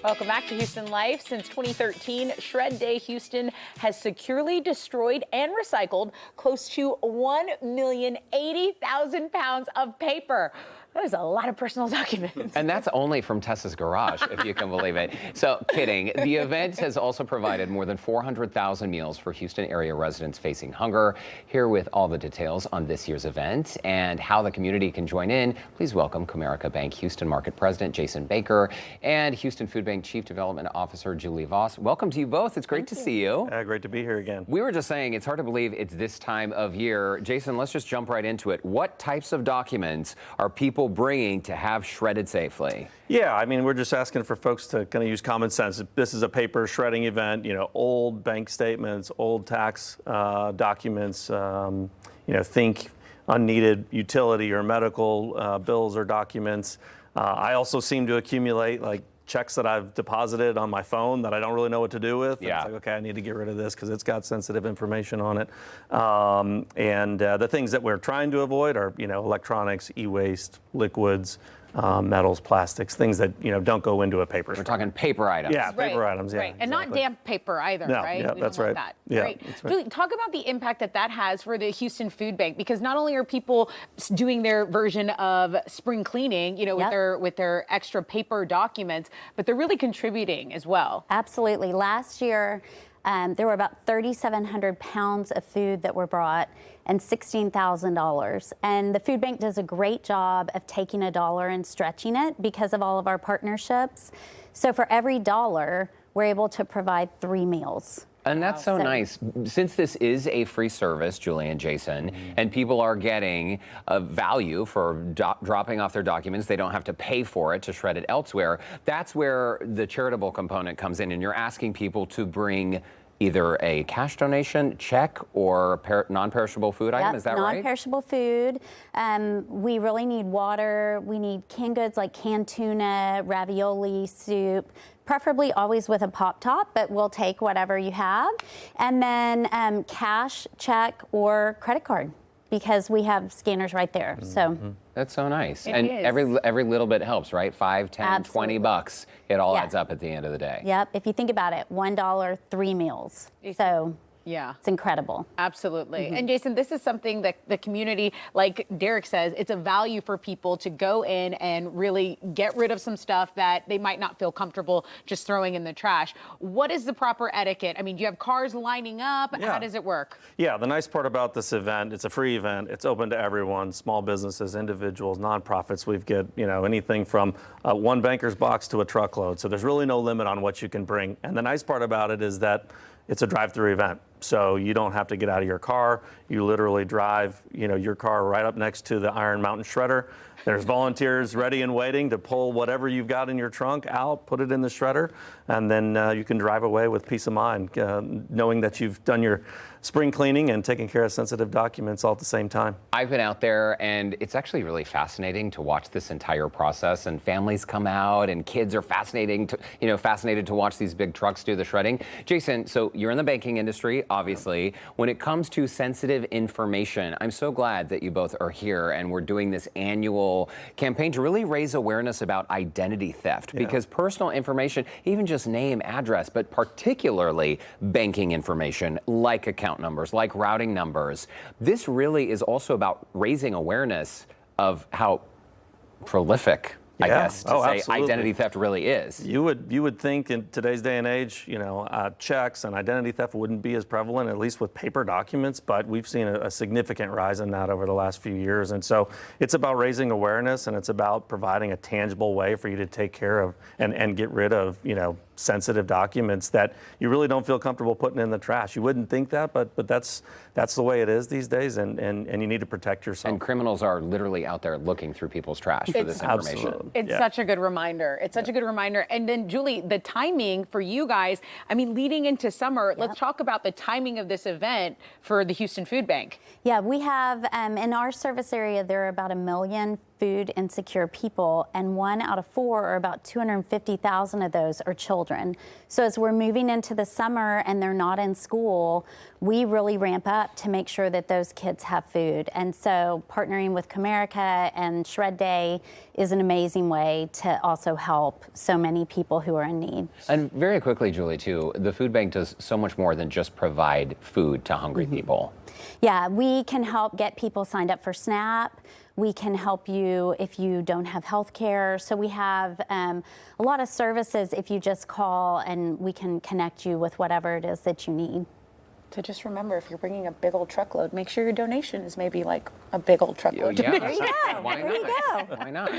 Welcome back to Houston Life. Since 2013, Shred Day Houston has securely destroyed and recycled close to 1,080,000 pounds of paper. That is a lot of personal documents. And that's only from Tessa's garage, if you can believe it. So, kidding. The event has also provided more than 400,000 meals for Houston area residents facing hunger. Here with all the details on this year's event and how the community can join in, please welcome Comerica Bank Houston Market President Jason Baker and Houston Food Bank Chief Development Officer Julie Voss. Welcome to you both. It's great to see you. Great to be here again. We were just saying it's hard to believe it's this time of year. Jason, let's just jump right into it. What types of documents are people bringing to have shredded safely? Yeah, I mean, we're just asking for folks to kind of use common sense. This is a paper shredding event, old bank statements, old tax documents, think unneeded utility or medical bills or documents. I also seem to accumulate like checks that I've deposited on my phone that I don't really know what to do with. Yeah. It's like, okay, I need to get rid of this because it's got sensitive information on it. The things that we're trying to avoid are, electronics, e-waste, liquids, metals, plastics, things that, don't go into a paper. We're talking paper items. Yeah, paper items, yeah. Right. And not damp paper either, No, right? yeah, We that's don't want right. that. Yeah, Right. that's right. Julie, talk about the impact that has for the Houston Food Bank, because not only are people doing their version of spring cleaning, with their extra paper documents, but they're really contributing as well. Absolutely. Last year, there were about 3,700 pounds of food that were brought and $16,000. And the food bank does a great job of taking a dollar and stretching it because of all of our partnerships. So for every dollar, we're able to provide 3 meals. And that's so nice. Since this is a free service, Julie and Jason, and people are getting a value for dropping off their documents, they don't have to pay for it to shred it elsewhere. That's where the charitable component comes in, and you're asking people to bring either a cash donation, check, or non-perishable food item. Is that right? Non-perishable food. We really need water. We need canned goods like canned tuna, ravioli, soup, preferably always with a pop top, but we'll take whatever you have. And then cash, check, or credit card, because we have scanners right there. So That's so nice. It And is. every little bit helps, right? 5, 10, Absolutely. $20. It all Yeah. adds up at the end of the day. yep, if you think about it, $1, 3 meals. So Yeah. it's incredible. Absolutely. And Jason, this is something that the community, like Derek says, it's a value for people to go in and really get rid of some stuff that they might not feel comfortable just throwing in the trash. What is the proper etiquette? I mean, do you have cars lining up? Yeah. How does it work? Yeah, the nice part about this event, it's a free event. It's open to everyone, small businesses, individuals, nonprofits. We've got, anything from one banker's box to a truckload. So there's really no limit on what you can bring. And the nice part about it is that it's a drive-through event. So you don't have to get out of your car. You literally drive, your car right up next to the Iron Mountain shredder. There's volunteers ready and waiting to pull whatever you've got in your trunk out, put it in the shredder, and then you can drive away with peace of mind, knowing that you've done your spring cleaning and taking care of sensitive documents all at the same time. I've been out there, and it's actually really fascinating to watch this entire process. And families come out, and kids are fascinated to watch these big trucks do the shredding. Jason, so you're in the banking industry, obviously. When it comes to sensitive information, I'm so glad that you both are here, and we're doing this annual campaign to really raise awareness about identity theft, because personal information, even just name, address, but particularly banking information like account numbers, like routing numbers. This really is also about raising awareness of how prolific, I guess, to say absolutely. identity theft really is. You would think in today's day and age, checks and identity theft wouldn't be as prevalent, at least with paper documents, but we've seen a significant rise in that over the last few years. And so it's about raising awareness, and it's about providing a tangible way for you to take care of and get rid of, sensitive documents that you really don't feel comfortable putting in the trash. You wouldn't think that, but that's the way it is these days, and you need to protect yourself. And criminals are literally out there looking through people's trash for this information. Absolutely. It's such a good reminder. It's such a good reminder. And then, Julie, the timing for you guys, I mean, leading into summer, let's talk about the timing of this event for the Houston Food Bank. Yeah, we have, in our service area, there are about 1 million food insecure people, and 1 out of 4, or about 250,000 of those, are children. So as we're moving into the summer and they're not in school, we really ramp up to make sure that those kids have food. And so partnering with Comerica and Shred Day is an amazing way to also help so many people who are in need. And very quickly, Julie, too, the food bank does so much more than just provide food to hungry people. Yeah, we can help get people signed up for SNAP. We can help you if you don't have health care. So we have a lot of services if you just call, and we can connect you with whatever it is that you need. So just remember, if you're bringing a big old truckload, make sure your donation is maybe like a big old truckload. Yeah. There you go. Why There not? you go. Why not?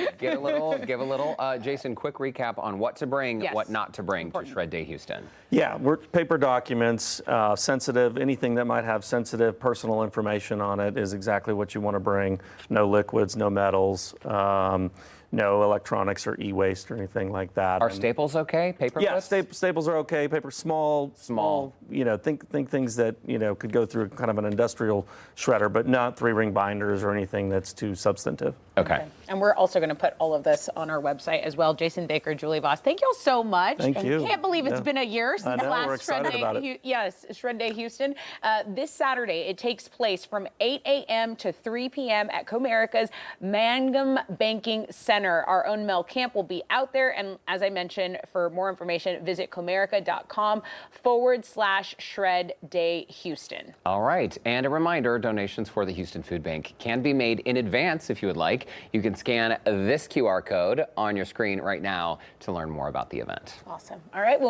Give a little. Jason, quick recap on what to bring, Yes. what not to bring to Shred Day Houston. Yeah, we're paper documents, sensitive, anything that might have sensitive personal information on it is exactly what you want to bring. No liquids, no metals, no electronics or e-waste or anything like that. Are And- staples okay? Paper Yeah, clips? staples are okay. Paper, small. You know, think things that could go through kind of an industrial shredder, but not 3-ring binders or anything that's too substantive. Okay. And we're also going to put all of this on our website as well. Jason Baker, Julie Voss, thank you all so much. Thank you. Can't believe it's Yeah. been a year since know, last we're excited Shred Day. about it. Yes, Shred Day Houston. This Saturday, it takes place from 8 a.m. to 3 p.m. at Comerica's Mangum Banking Center. Our own Mel Camp will be out there. And as I mentioned, for more information, visit comerica.com/Shred Day Houston. All right. And a reminder, donations for the Houston Food Bank can be made in advance if you would like. You can scan this QR code on your screen right now to learn more about the event. Awesome. All right. Well,